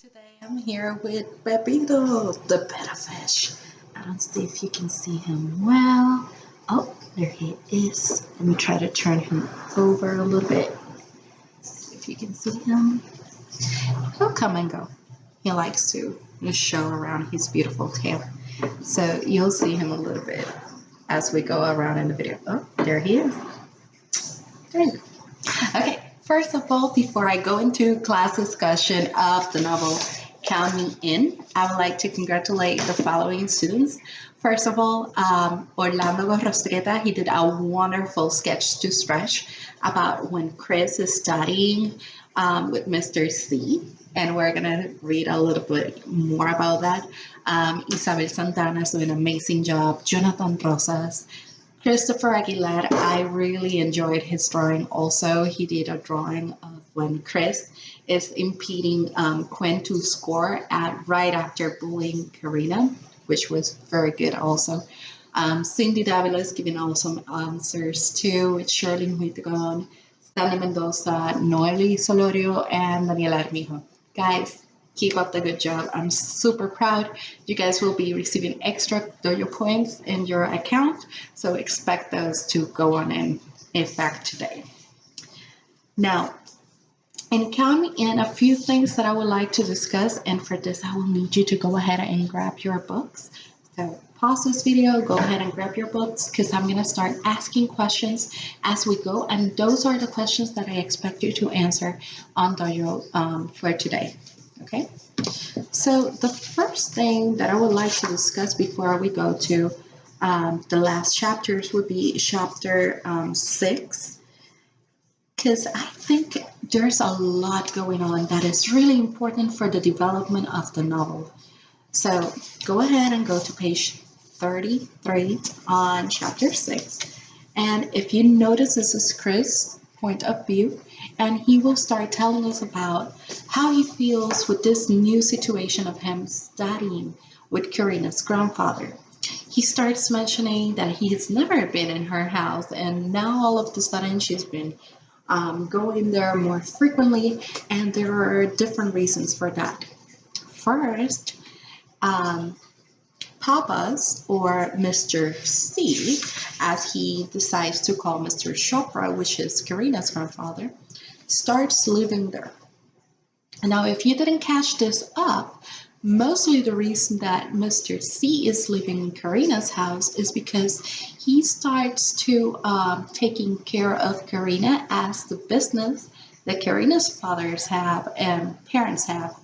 Today I'm here with Pepito, the betta fish. Let's see if you can see him well. Oh, there he is. Let me try to turn him over a little bit. See if you can see him. He'll come and go. He likes to just show around his beautiful tail. So you'll see him a little bit as we go around in the video. Oh, there he is. There you go. Okay, first of all, before I go into class discussion of the novel Count Me In, I would like to congratulate the following students. First of all, Orlando Gorrostieta, he did a wonderful sketch to stretch about when Chris is studying with Mr. C, and we're going to read a little bit more about that. Isabel Santana is doing an amazing job. Jonathan Rosas, Christopher Aguilar, I really enjoyed his drawing also. He did a drawing of when Chris is impeding Quinn to score at right after bullying Karina, which was very good also. Cindy Davila is giving awesome answers too, with Sherlyn Huitron, Stanley Mendoza, Noeli Solorio, and Daniel Armijo. Guys, keep up the good job. I'm super proud. You guys will be receiving extra dojo points in your account, so expect those to go on in effect today. Now, and count in a few things that I would like to discuss, and for this I will need you to go ahead and grab your books. So pause this video, go ahead and grab your books because I'm going to start asking questions as we go, and those are the questions that I expect you to answer on dojo for today. Okay, so the first thing that I would like to discuss before we go to the last chapters would be chapter 6, because I think there's a lot going on that is really important for the development of the novel. So go ahead and go to page 33 on chapter 6. And if you notice, this is Chris' point of view, and he will start telling us about how he feels with this new situation of him studying with Karina's grandfather. He starts mentioning that he has never been in her house, and now all of a sudden she's been going there more frequently, and there are different reasons for that. First, Papa's, or Mr. C, as he decides to call Mr. Chopra, which is Karina's grandfather, starts living there. Now, if you didn't catch this up, mostly the reason that Mr. C is living in Karina's house is because he starts to taking care of Karina as the business that Karina's fathers have and parents have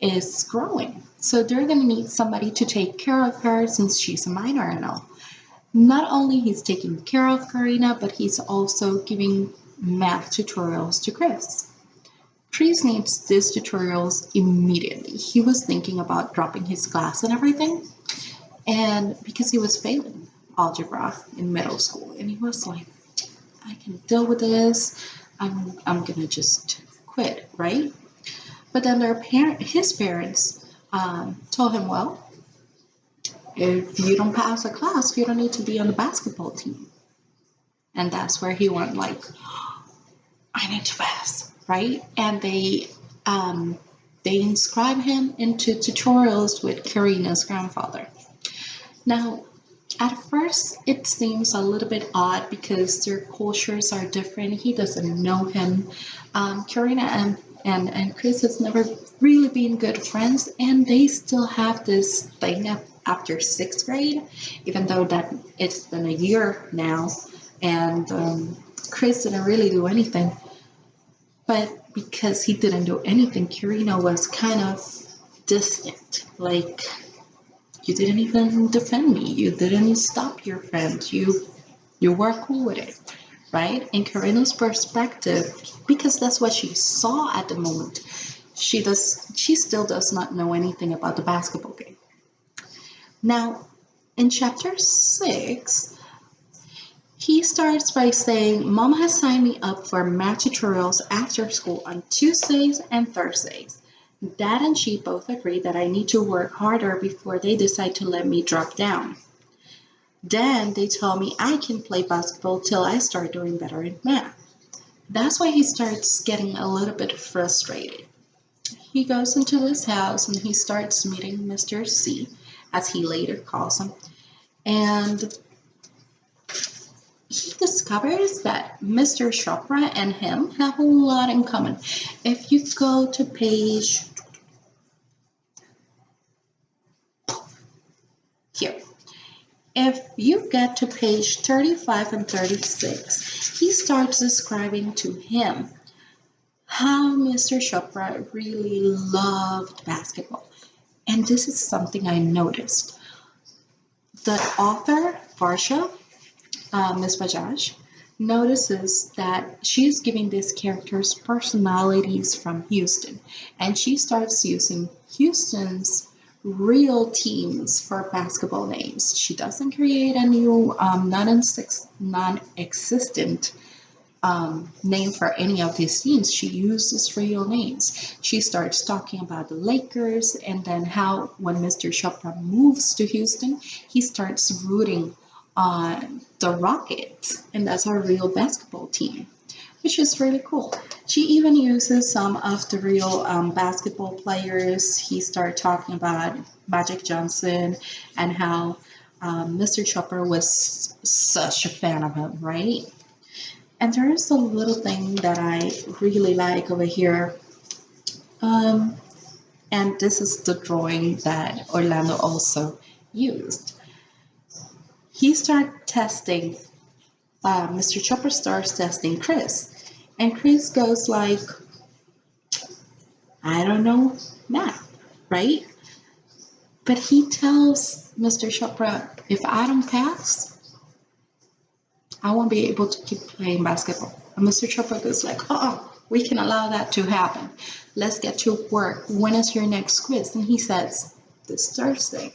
is growing. So they're going to need somebody to take care of her since she's a minor and all. Not only he's taking care of Karina, but he's also giving math tutorials to Chris. Chris needs these tutorials immediately. He was thinking about dropping his class and everything, and because he was failing algebra in middle school, and he was like, I can deal with this. I'm gonna just quit, right? But then his parents told him, well, if you don't pass a class, you don't need to be on the basketball team. And that's where he went like, I need to pass, right? And they inscribe him into tutorials with Karina's grandfather. Now, at first, it seems a little bit odd because their cultures are different. He doesn't know him. Karina and Chris has never really been good friends, and they still have this thing after sixth grade, even though that it's been a year now, and Chris didn't really do anything. But because he didn't do anything, Karina was kind of distant, like, you didn't even defend me. You didn't stop your friend. You were cool with it, right? In Karina's perspective, because that's what she saw at the moment, she still does not know anything about the basketball game. Now, in chapter 6, he starts by saying, Mom has signed me up for math tutorials after school on Tuesdays and Thursdays. Dad and she both agree that I need to work harder before they decide to let me drop down. Then they tell me I can play basketball till I start doing better in math. That's why he starts getting a little bit frustrated. he goes into this house and he starts meeting Mr. C, as he later calls him. And he discovers that Mr. Chopra and him have a lot in common. If you go to page here, if you get to page 35 and 36, he starts describing to him how Mr. Chopra really loved basketball. And this is something I noticed. The author, Varsha, Ms. Bajaj, notices that she's giving these characters personalities from Houston, and she starts using Houston's real teams for basketball names. She doesn't create a new non-existent name for any of these teams. She uses real names. She starts talking about the Lakers, and then how when Mr. Chopra moves to Houston, he starts rooting on the Rockets, and that's our real basketball team, which is really cool. She even uses some of the real basketball players. He started talking about Magic Johnson and how Mr. Chopra was such a fan of him, right? And there is a little thing that I really like over here. And this is the drawing that Orlando also used. He started testing, Mr. Chopper starts testing Chris. And Chris goes like, I don't know math, right? But he tells Mr. Chopra, if I don't pass, I won't be able to keep playing basketball. And Mr. Chopra goes like, we can allow that to happen. Let's get to work. When is your next quiz? And he says, this Thursday.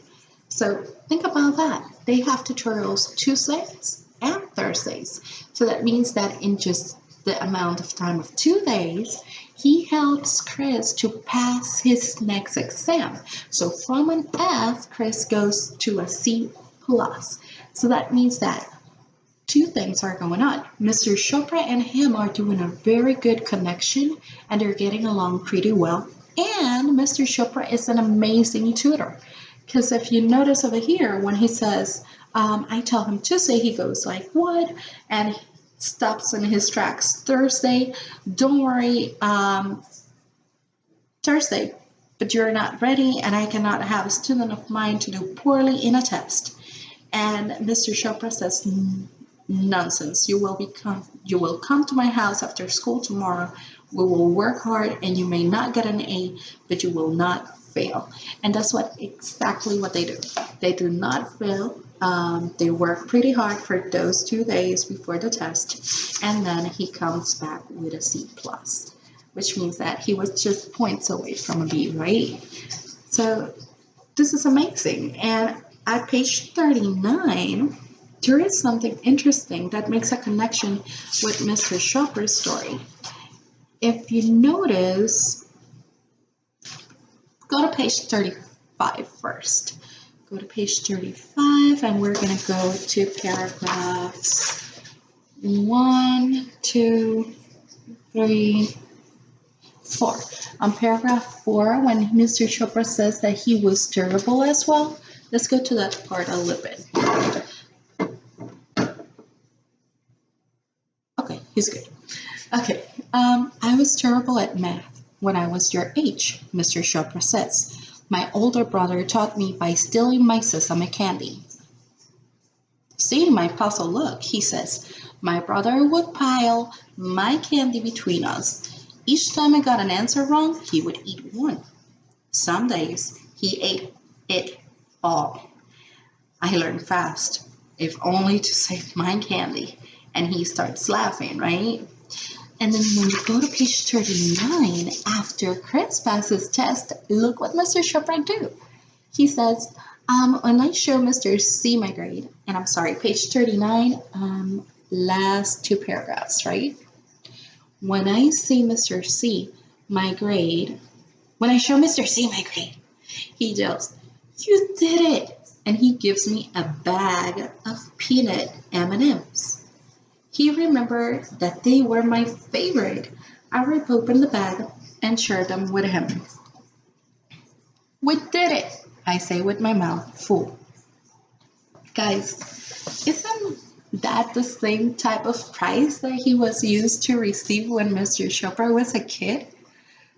So think about that. They have tutorials Tuesdays and Thursdays. So that means that in just the amount of time of 2 days, he helps Chris to pass his next exam. So from an F, Chris goes to a C plus. So that means that two things are going on. Mr. Chopra and him are doing a very good connection, and they're getting along pretty well. And Mr. Chopra is an amazing tutor. Because if you notice over here, when he says, I tell him Tuesday, he goes like, what? And he stops in his tracks. Thursday, don't worry, Thursday, but you're not ready, and I cannot have a student of mine to do poorly in a test. And Mr. Chopra says, nonsense. You will come to my house after school tomorrow. We will work hard, and you may not get an A, but you will not fail. And that's exactly what they do. They do not fail. They work pretty hard for those 2 days before the test, and then he comes back with a C plus, which means that he was just points away from a B, right? So this is amazing. And at page 39, there is something interesting that makes a connection with Mr. Chopra's story. If you notice, go to page 35 first. Go to page 35, and we're going to go to paragraphs 1, 2, 3, 4. On paragraph 4, when Mr. Chopra says that he was terrible as well, let's go to that part a little bit. Okay, he's good. Okay, I was terrible at math when I was your age, Mr. Chopra says. My older brother taught me by stealing my sesame candy. Seeing my puzzled look, he says, my brother would pile my candy between us. Each time I got an answer wrong, he would eat one. Some days, he ate it all. I learned fast, if only to save my candy. And he starts laughing, right? And then when you go to page 39, after Chris passes his test, look what Mr. Chopra do. He says, when I show Mr. C my grade, and I'm sorry, page 39, last 2 paragraphs, right? When I see Mr. C my grade, when I show Mr. C my grade, he yells, you did it! And he gives me a bag of peanut M&Ms. He remembered that they were my favorite. I ripped open the bag and shared them with him. We did it, I say with my mouth full. Guys, isn't that the same type of prize that he was used to receive when Mr. Chopra was a kid?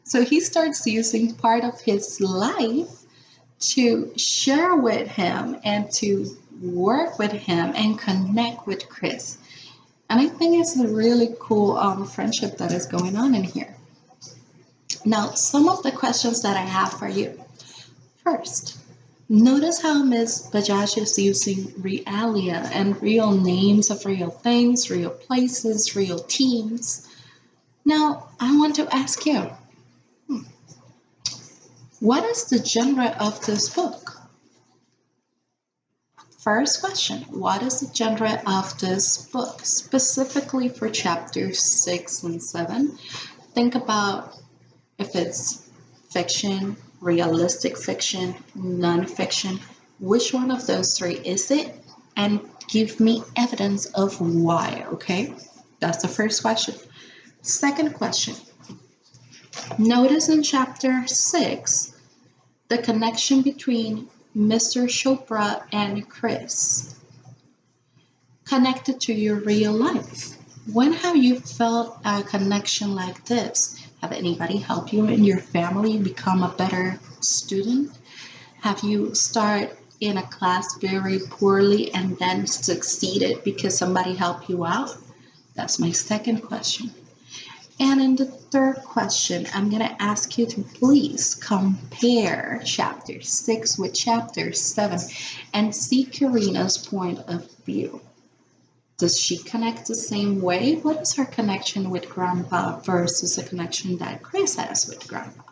So he starts using part of his life to share with him and to work with him and connect with Chris. And I think it's a really cool friendship that is going on in here. Now, some of the questions that I have for you. First, notice how Ms. Bajaj is using realia and real names of real things, real places, real teams. Now, I want to ask you, what is the genre of this book? First question, what is the genre of this book, specifically for chapters 6 and 7? Think about if it's fiction, realistic fiction, non-fiction. Which one of those three is it? And give me evidence of why, okay? That's the first question. Second question. Notice in chapter 6 the connection between Mr. Chopra and Chris. Connected to your real life. When have you felt a connection like this? Have anybody helped you in your family become a better student? Have you started in a class very poorly and then succeeded because somebody helped you out? That's my second question. And in the third question, I'm going to ask you to please compare chapter 6 with chapter 7 and see Karina's point of view. Does she connect the same way? What is her connection with Grandpa versus the connection that Chris has with Grandpa?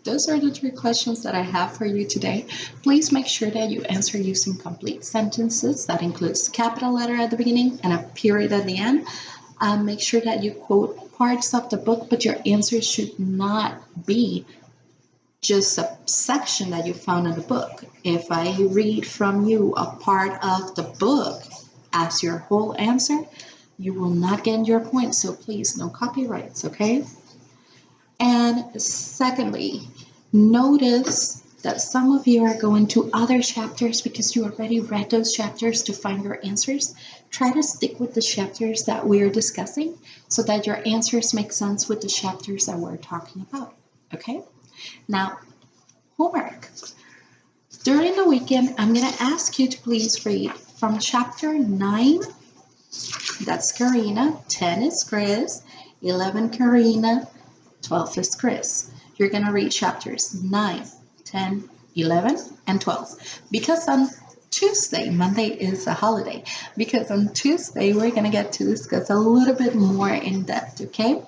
Those are the 3 questions that I have for you today. Please make sure that you answer using complete sentences. That includes capital letter at the beginning and a period at the end. Make sure that you quote parts of the book, but your answer should not be just a section that you found in the book. If I read from you a part of the book as your whole answer, you will not get your point. So please, no copyrights, okay? And secondly, notice that some of you are going to other chapters because you already read those chapters to find your answers. Try to stick with the chapters that we're discussing so that your answers make sense with the chapters that we're talking about, okay? Now, homework. During the weekend, I'm going to ask you to please read from chapter 9, that's Karina, 10 is Chris, 11 Karina, 12 is Chris. You're going to read chapters 9, 10, 11, and 12. Because on Tuesday, Monday is a holiday, because on Tuesday we're going to get to discuss a little bit more in depth, okay?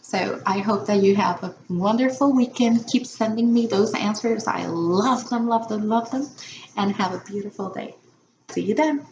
So I hope that you have a wonderful weekend. Keep sending me those answers. I love them, love them, love them. And have a beautiful day. See you then.